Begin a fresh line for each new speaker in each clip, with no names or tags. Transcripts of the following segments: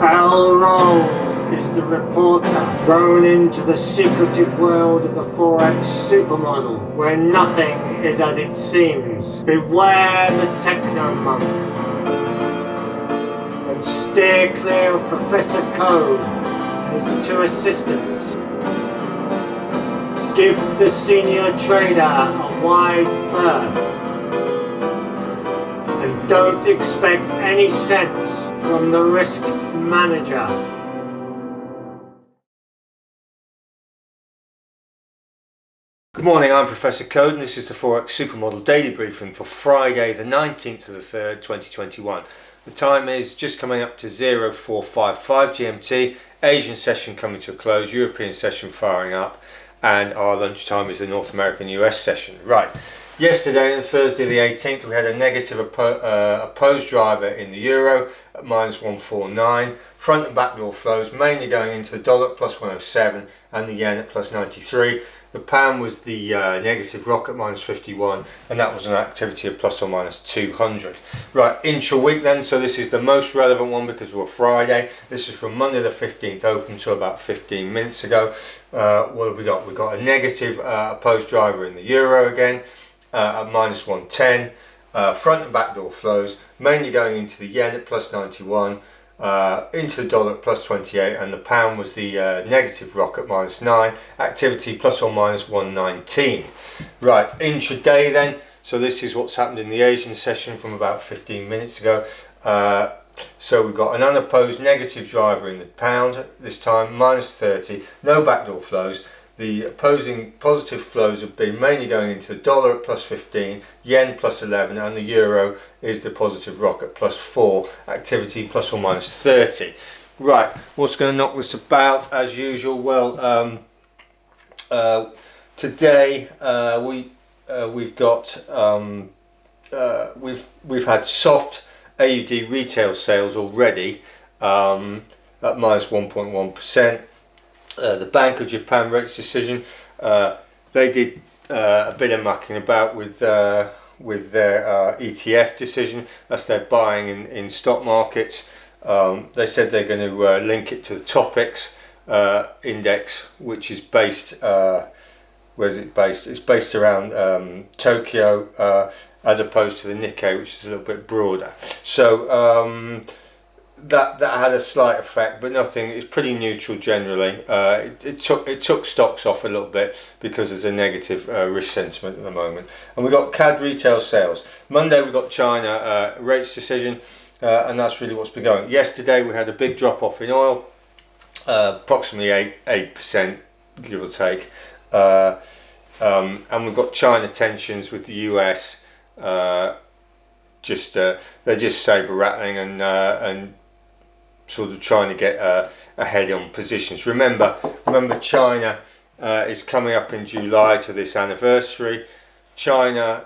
Barrel rolls is the reporter thrown into the secretive world of the Forex Super Model, where nothing is as it seems. Beware the techno-monk, and steer clear of Professor Code and his two assistants. Give the senior trader a wide berth, and don't expect any sense from the risk manager.
Good morning, I'm Professor Code and this is the Forex Super Model daily briefing for Friday the 19th of the 3rd, 2021. The time is just coming up to 0455 GMT, Asian session coming to a close, European session firing up, and our lunchtime is the North American US session. Right, yesterday, on Thursday the 18th, we had a negative opposed driver in the euro at -149. Front and back door flows mainly going into the dollar at +107 and the yen at +93. The pound was the negative rock at -51, and that was an activity of ±200. Right, intra-week then, so this is the most relevant one because we're Friday. This is from Monday the 15th open to about 15 minutes ago. What have we got? We've got a negative opposed driver in the euro again at -110. Front and back door flows mainly going into the yen at +91. Into the dollar at +28, and the pound was the negative rock at -9, activity ±119. Right, intraday then, so this is what's happened in the Asian session from about 15 minutes ago. So we've got an unopposed negative driver in the pound, this time -30, no backdoor flows. The opposing positive flows have been mainly going into the dollar at +15, yen +11, and the euro is the positive rock at +4, activity ±30. Right, what's going to knock this about as usual? Well, today we've got we've had soft AUD retail sales already at -1.1%. The Bank of Japan rates decision, they did a bit of mucking about with their ETF decision. That's their buying in stock markets. They said they're going to link it to the topics index, which is based, where is it based? It's based around Tokyo, as opposed to the Nikkei, which is a little bit broader. So that had a slight effect, but nothing. It's pretty neutral generally. It took stocks off a little bit because there's a negative risk sentiment at the moment. And we got CAD retail sales. Monday we got China rates decision, and that's really what's been going. Yesterday we had a big drop off in oil, approximately 8%, give or take, and we've got China tensions with the US. They're just saber rattling and sort of trying to get ahead on positions. Remember China is coming up in July to this anniversary. China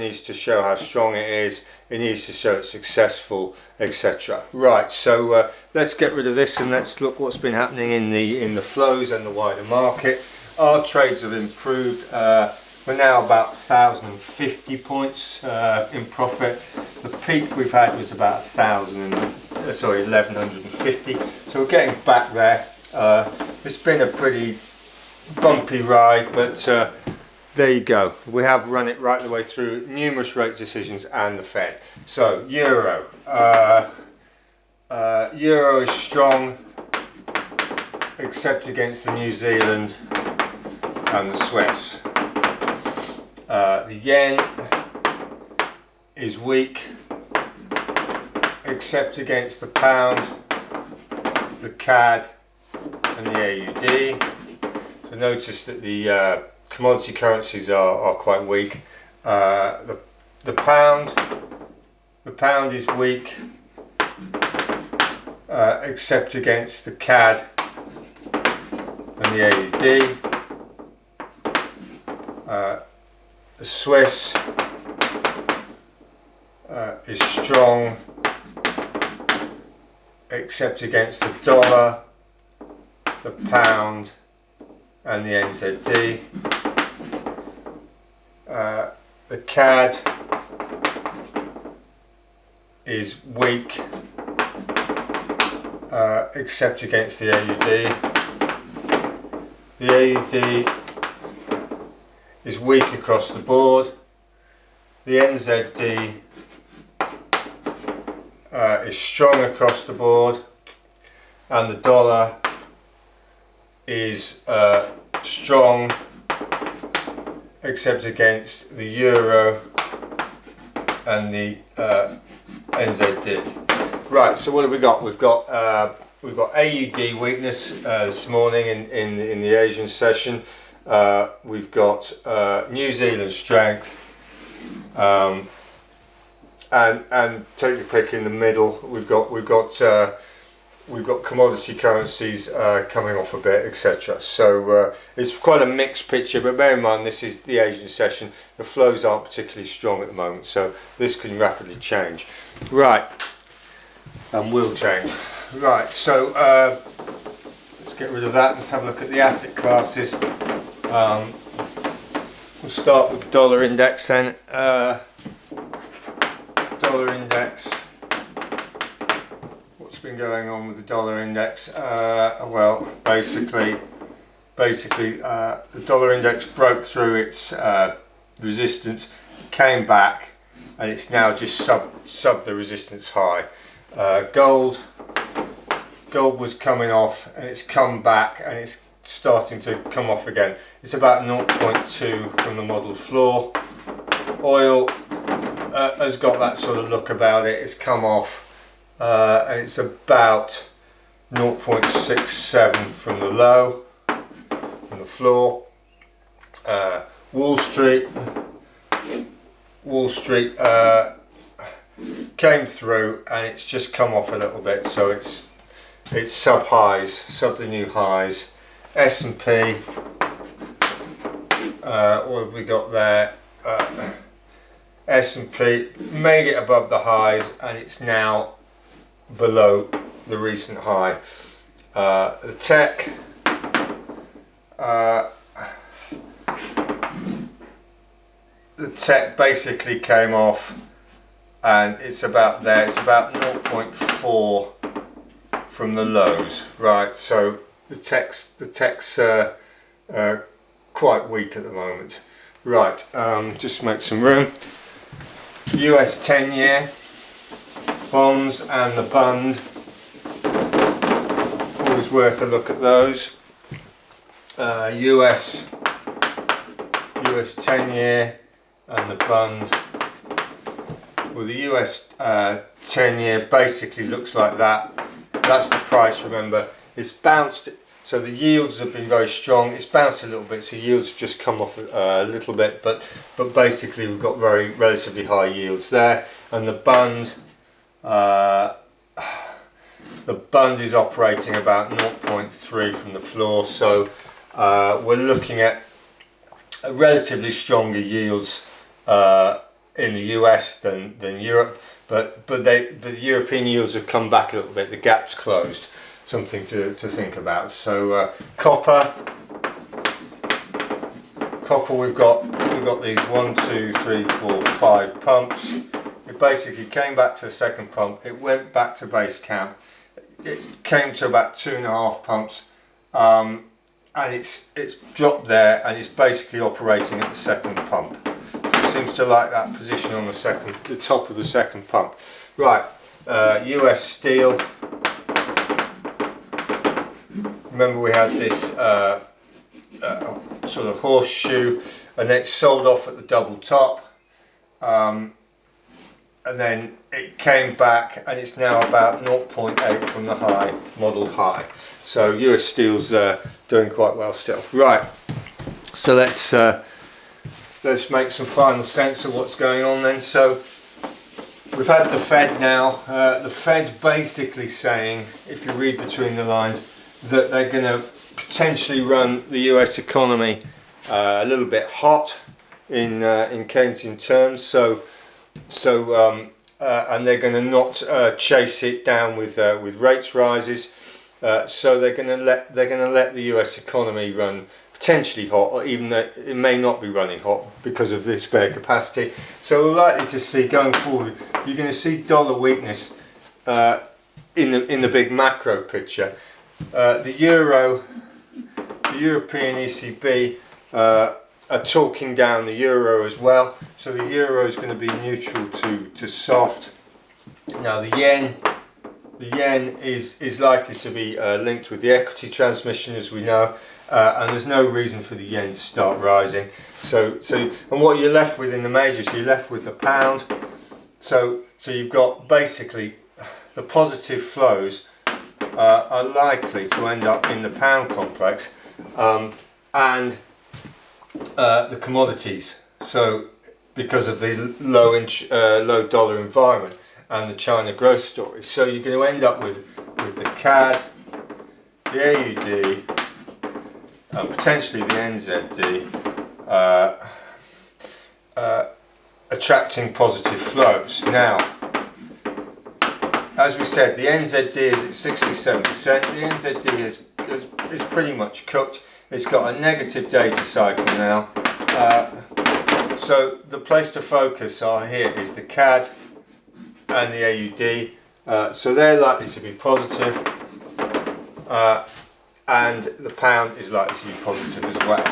needs to show how strong it is. It needs to show it's successful, etc. Right, so let's get rid of this and let's look what's been happening in the flows and the wider market. Our trades have improved. We're now about 1,050 points in profit. The peak we've had was about 1,150. So we're getting back there. It's been a pretty bumpy ride, but there you go. We have run it right the way through numerous rate decisions and the Fed. So euro. Euro is strong, except against the New Zealand and the Swiss. The yen is weak, except against the pound, the CAD and the AUD. So notice that the commodity currencies are quite weak. The pound is weak, except against the CAD and the AUD. The Swiss is strong, except against the dollar, the pound and the NZD. The CAD is weak except against the AUD. The AUD is weak across the board. The NZD is strong across the board, and the dollar is strong except against the euro and the NZD. Right, so what have we got? We've got AUD weakness this morning in the Asian session. We've got New Zealand strength, and take your pick in the middle. We've got commodity currencies coming off a bit, etc. So it's quite a mixed picture, but bear in mind this is the Asian session. The flows aren't particularly strong at the moment, so this can rapidly change. Right, and will change. Right, so let's get rid of that. Let's have a look at the asset classes. We'll start with the dollar index then. Dollar index. What's been going on with the dollar index? Well, basically, the dollar index broke through its resistance, came back, and it's now just sub the resistance high. Gold was coming off, and it's come back, and it's starting to come off again. It's about 0.2 from the model floor. Oil has got that sort of look about it. It's come off, and it's about 0.67 from the low, from the floor. Wall Street came through, and it's just come off a little bit, so it's sub highs, sub the new highs. S&P, what have we got there? S&P made it above the highs, and it's now below the recent high. The tech, basically came off, and it's about there. It's about 0.4 from the lows, right? So the tech's quite weak at the moment. Right, just make some room. US 10-year bonds and the bund, always worth a look at those. US 10-year and the bund. Well, the US 10-year basically looks like that. That's the price, remember. It's bounced, so the yields have been very strong. It's bounced a little bit, so yields have just come off a little bit, but basically we've got relatively high yields there. And the bund is operating about 0.3 from the floor, so we're looking at relatively stronger yields in the US than Europe, but the European yields have come back a little bit. The gap's closed. Something to think about. So copper, we've got these 1, 2, 3, 4, 5 pumps. It basically came back to the second pump. It went back to base camp. It came to about 2.5 pumps, and it's dropped there, and it's basically operating at the second pump. So it seems to like that position on the top of the second pump. Right, US steel. Remember we had this sort of horseshoe, and then it sold off at the double top, and then it came back, and it's now about 0.8 from the high, modelled high. So US Steel's doing quite well still. Right, so let's make some final sense of what's going on then. So we've had the Fed now. The Fed's basically saying, if you read between the lines, that they're going to potentially run the US economy a little bit hot in Keynesian terms. So and they're going to not chase it down with rates rises. So they're going to let the US economy run potentially hot, or even though it may not be running hot because of the spare capacity. So we're likely to see going forward, you're going to see dollar weakness in the big macro picture. The European ECB are talking down the euro as well, so the euro is going to be neutral to soft. Now the yen is likely to be linked with the equity transmission, as we know, and there's no reason for the yen to start rising. So and what you're left with in the majors, you're left with the pound. So you've got basically the positive flows are likely to end up in the pound complex, and the commodities. So because of the low dollar environment and the China growth story, so you're going to end up with the CAD, the AUD, and potentially the NZD attracting positive flows. Now, as we said, the NZD is at 67%. The NZD is pretty much cooked. It's got a negative data cycle now. So the place to focus here is the CAD and the AUD. So they're likely to be positive. And the pound is likely to be positive as well.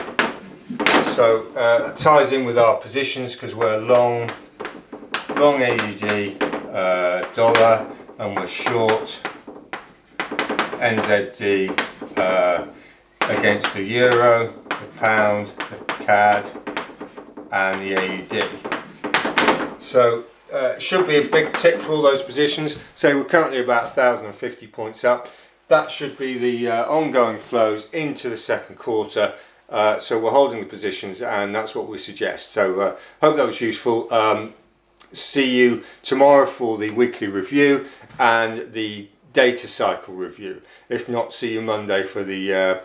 So that ties in with our positions because we're long AUD dollar, and we're short NZD against the euro, the pound, the CAD and the AUD. So should be a big tick for all those positions. So we're currently about 1,050 points up. That should be the ongoing flows into the second quarter. So we're holding the positions, and that's what we suggest. So hope that was useful. See you tomorrow for the weekly review and the data cycle review. If not, see you Monday for the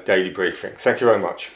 daily briefing. Thank you very much.